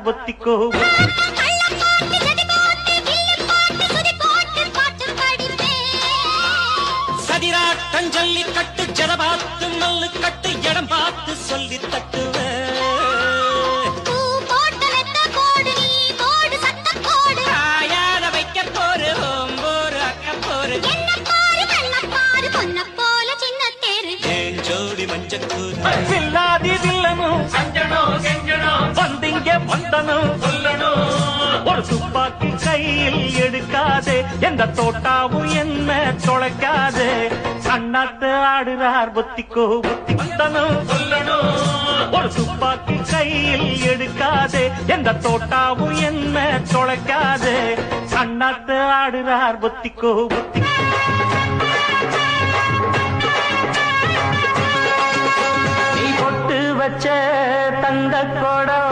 ஒத்திக்கோ. சதிராட்டம் ஜல்லிக்கட்டு ஜடபாத்து மல்லு கட்டு இடம் பார்த்து சொல்லி தட்டுவேன். சில்லாதி வில்லனும் வந்திங்க வந்தனும் ஒரு துப்பாக்கி கையில் எடுக்காதே, எந்த தோட்டாவும் என்ன தொலைக்காதே. கண்ணாட்டு ஆடுறார் ஒத்திக்கோ ஒத்தி வந்தனும் ஒரு துப்பாக்கி கையில் எடுக்காதே, எந்த தோட்டாவும் என்ன தொலைக்காதே. கண்ணாட்டு ஆடுறார் ஒத்திக்கோ ஒத்தி. வச்ச தந்த கொடம்